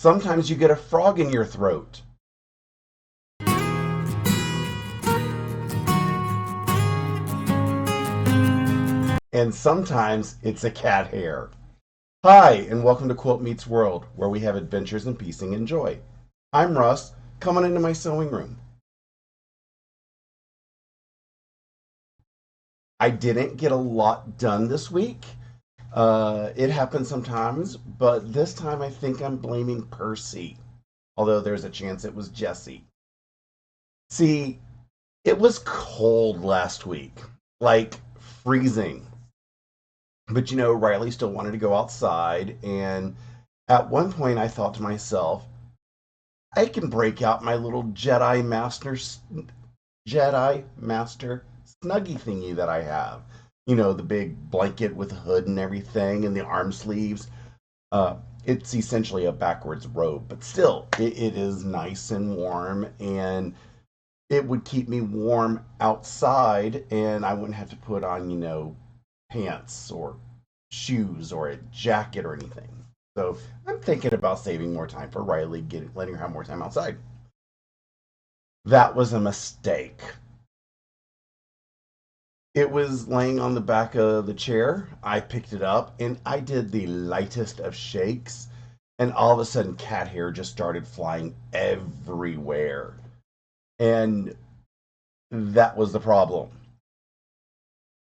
Sometimes you get a frog in your throat. And sometimes it's a cat hair. Hi, and welcome to Quilt Meets World, where we have adventures in piecing and joy. I'm Russ, coming into my sewing room. I didn't get a lot done this week. It happens sometimes, but this time I think I'm blaming Percy, although there's a chance it was Jesse. See, it was cold last week, like freezing. But Riley still wanted to go outside, and at one point I thought to myself, I can break out my little Jedi Master snuggie thingy that I have. The big blanket with a hood and everything, and the arm sleeves. It's essentially a backwards robe, but still, it is nice and warm, and it would keep me warm outside, and I wouldn't have to put on, pants or shoes or a jacket or anything. So I'm thinking about saving more time for Riley, letting her have more time outside. That was a mistake. It was laying on the back of the chair. I picked it up and I did the lightest of shakes, and all of a sudden, cat hair just started flying everywhere. And that was the problem.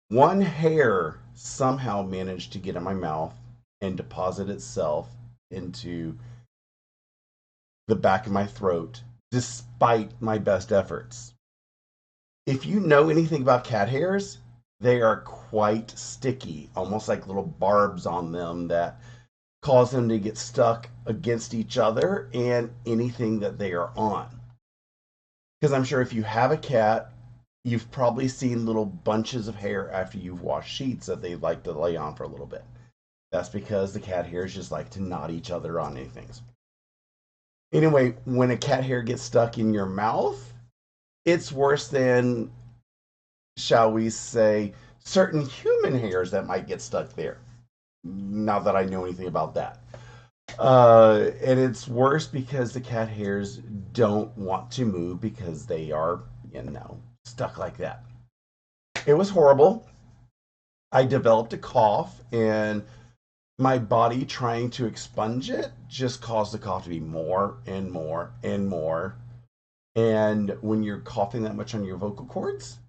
One hair somehow managed to get in my mouth and deposit itself into the back of my throat, despite my best efforts. If you know anything about cat hairs, they are quite sticky, almost like little barbs on them that cause them to get stuck against each other and anything that they are on. Because I'm sure if you have a cat, you've probably seen little bunches of hair after you've washed sheets that they like to lay on for a little bit. That's because the cat hairs just like to knot each other on anything. Anyway, when a cat hair gets stuck in your mouth, it's worse than, shall we say, certain human hairs that might get stuck there. Not that I know anything about that. And it's worse because the cat hairs don't want to move because they are, stuck like that. It was horrible. I developed a cough, and my body trying to expunge it just caused the cough to be more and more and more. And when you're coughing that much on your vocal cords,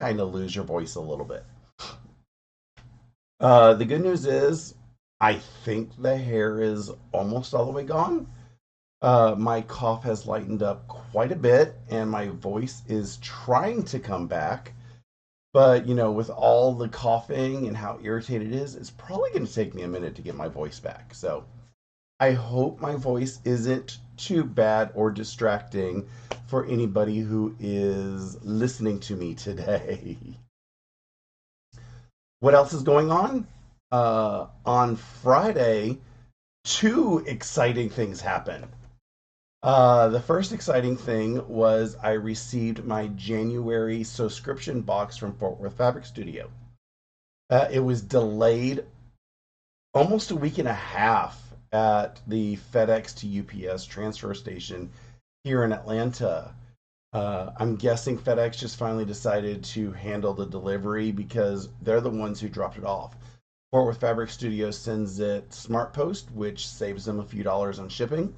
kind of lose your voice a little bit. The good news is, I think the hair is almost all the way gone. My cough has lightened up quite a bit, and my voice is trying to come back. But, with all the coughing and how irritated it is, it's probably going to take me a minute to get my voice back. So I hope my voice isn't too bad or distracting for anybody who is listening to me today. What else is going on? On Friday, two exciting things happened. The first exciting thing was I received my January subscription box from Fort Worth Fabric Studio. It was delayed almost a week and a half at the FedEx to UPS transfer station here in Atlanta. I'm guessing FedEx just finally decided to handle the delivery because they're the ones who dropped it off. Fort Worth Fabric Studio sends it Smart Post, which saves them a few dollars on shipping.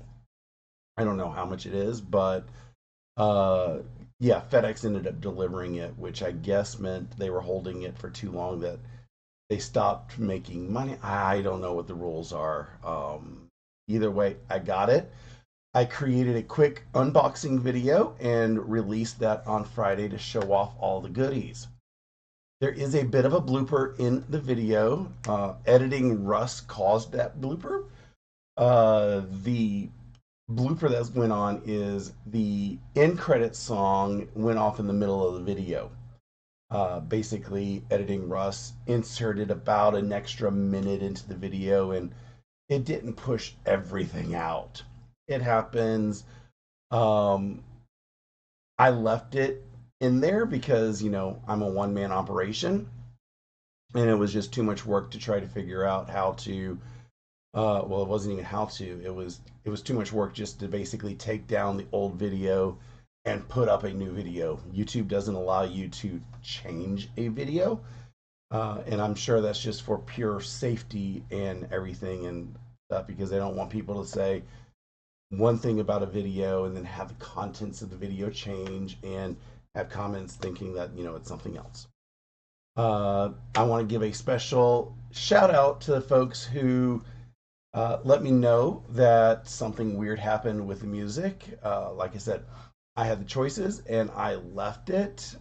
I don't know how much it is, but yeah, FedEx ended up delivering it, which I guess meant they were holding it for too long that they stopped making money. I don't know what the rules are. Either way, I got it. I created a quick unboxing video and released that on Friday to show off all the goodies. There is a bit of a blooper in the video. Editing Russ caused that blooper. The blooper that went on is the end credit song went off in the middle of the video. Basically, Editing Russ inserted about an extra minute into the video, and it didn't push everything out. It happens. I left it in there because, I'm a one-man operation, and it was just too much work to try to figure out how to Well, it wasn't even how to. It was too much work just to basically take down the old video and put up a new video. YouTube doesn't allow you to change a video, and I'm sure that's just for pure safety and everything and stuff because they don't want people to say one thing about a video and then have the contents of the video change and have comments thinking that it's something else. I want to give a special shout out to the folks who let me know that something weird happened with the music. Like I said, I had the choices and I left it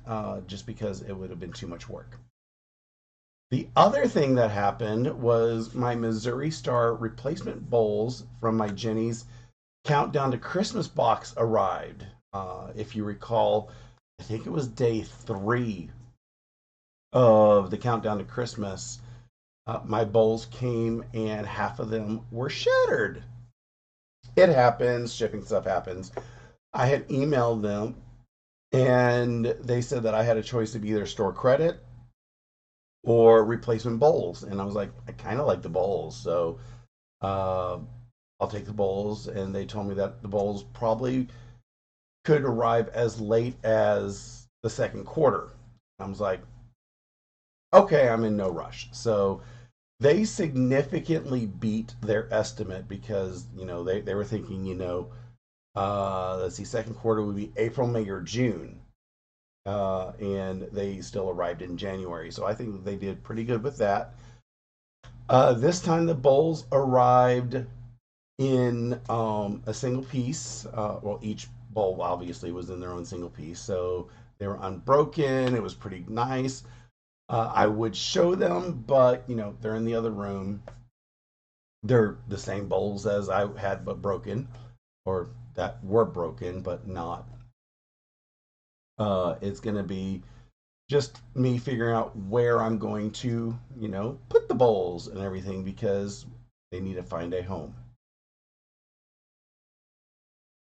just because it would have been too much work. The other thing that happened was my Missouri Star replacement bowls from my Jenny's Countdown to Christmas box arrived. If you recall, I think it was day 3 of the Countdown to Christmas. My bowls came and half of them were shattered. It happens, shipping stuff happens. I had emailed them and they said that I had a choice of either store credit or replacement bowls. And I was like, I kind of like the bowls. So uh, I'll take the bowls. And they told me that the bowls probably could arrive as late as the second quarter. I was like, okay, I'm in no rush. So they significantly beat their estimate because they were thinking let's see, second quarter would be April, May, or June, and they still arrived in January. So I think that they did pretty good with that. This time the bowls arrived in a single piece. Well, each bowl obviously was in their own single piece, so they were unbroken. It was pretty nice. I would show them, but they're in the other room. They're the same bowls as I had, but broken, or that were broken, but not. It's going to be just me figuring out where I'm going to, put the bowls and everything because they need to find a home.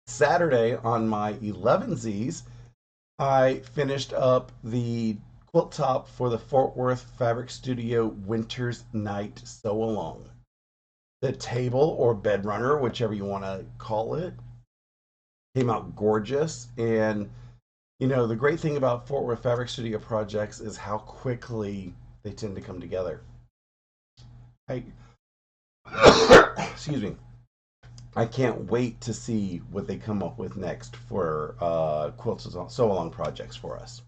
Saturday on my 11Zs, I finished up the quilt top for the Fort Worth Fabric Studio Winter's Night Sew Along. The table or bed runner, whichever you want to call it, came out gorgeous. And the great thing about Fort Worth Fabric Studio projects is how quickly they tend to come together. I excuse me. I can't wait to see what they come up with next for quilts sew along projects for us.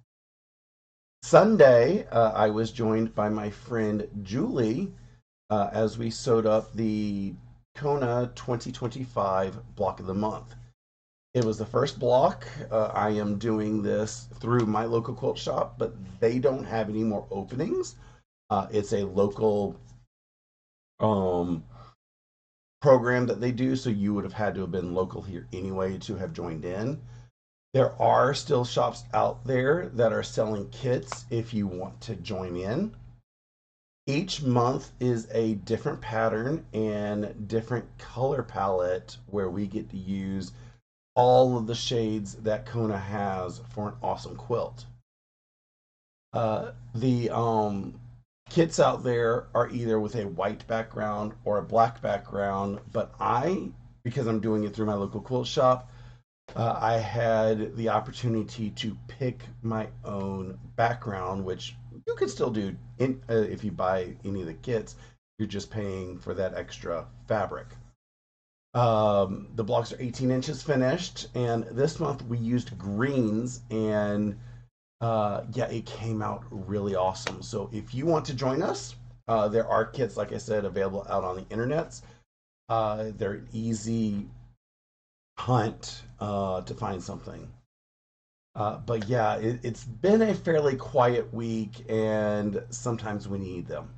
Sunday, I was joined by my friend Julie as we sewed up the Kona 2025 block of the month. It was the first block. I am doing this through my local quilt shop, but they don't have any more openings. It's a local um, program that they do, so you would have had to have been local here anyway to have joined in. There are still shops out there that are selling kits if you want to join in. Each month is a different pattern and different color palette where we get to use all of the shades that Kona has for an awesome quilt. The kits out there are either with a white background or a black background, but because I'm doing it through my local quilt shop, I had the opportunity to pick my own background, which you could still do if you buy any of the kits. You're just paying for that extra fabric. The blocks are 18 inches finished, and this month we used greens, and yeah, it came out really awesome. So if you want to join us, there are kits, like I said, available out on the internets. They're an easy hunt to find something. But yeah, it's been a fairly quiet week, and sometimes we need them.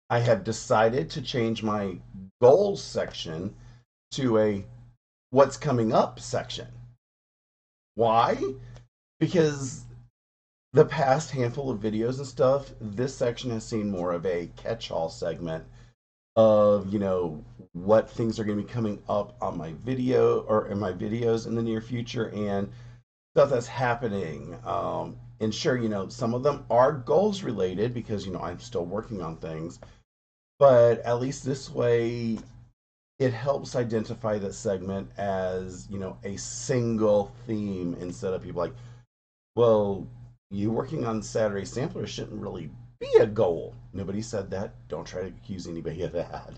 I have decided to change my goals section to a what's coming up section. Why? Because the past handful of videos and stuff, this section has seen more of a catch-all segment of, what things are going to be coming up on my video or in my videos in the near future and stuff that's happening. And sure, some of them are goals related because, I'm still working on things, but at least this way it helps identify the segment as, a single theme instead of people like, well, you working on Saturday Sampler shouldn't really be a goal. Nobody said that. Don't try to accuse anybody of that.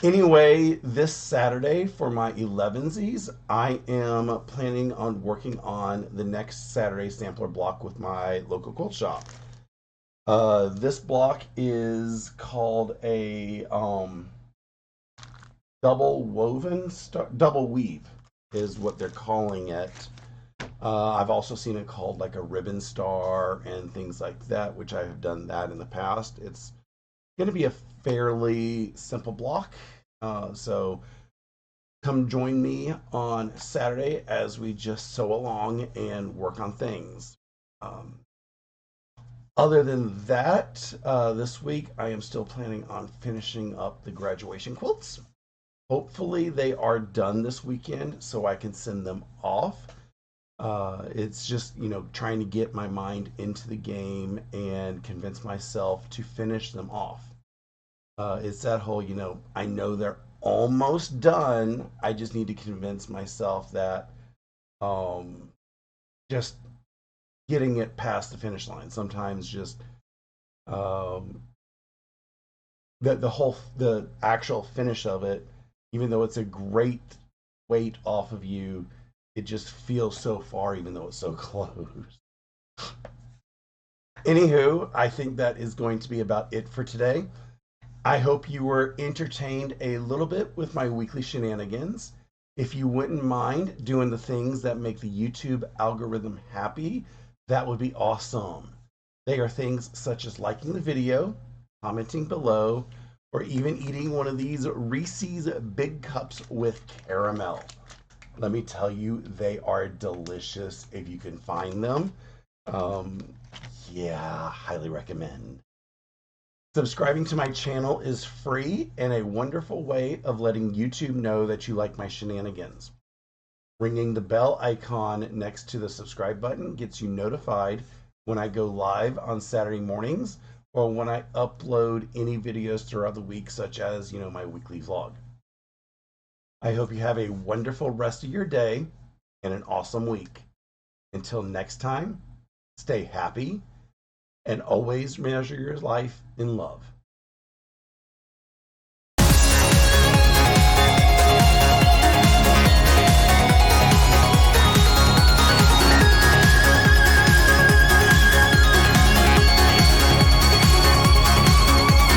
Anyway, this Saturday for my 11sies, I am planning on working on the next Saturday Sampler block with my local quilt shop. This block is called a double weave is what they're calling it. I've also seen it called like a ribbon star and things like that, which I have done that in the past. It's going to be a fairly simple block. So come join me on Saturday as we just sew along and work on things. Um, Other than that, this week I am still planning on finishing up the graduation quilts. Hopefully, they are done this weekend so I can send them off. It's just, trying to get my mind into the game and convince myself to finish them off. It's that whole, I know they're almost done. I just need to convince myself that um, just getting it past the finish line. Sometimes just um, the actual finish of it, even though it's a great weight off of you, it just feels so far, even though it's so close. Anywho, I think that is going to be about it for today. I hope you were entertained a little bit with my weekly shenanigans. If you wouldn't mind doing the things that make the YouTube algorithm happy, that would be awesome. They are things such as liking the video, commenting below, or even eating one of these Reese's Big Cups with caramel. Let me tell you, they are delicious if you can find them. Um, yeah, highly recommend. Subscribing to my channel is free and a wonderful way of letting YouTube know that you like my shenanigans. Ringing the bell icon next to the subscribe button gets you notified when I go live on Saturday mornings or when I upload any videos throughout the week, such as, my weekly vlog. I hope you have a wonderful rest of your day and an awesome week. Until next time, stay happy and always measure your life in love.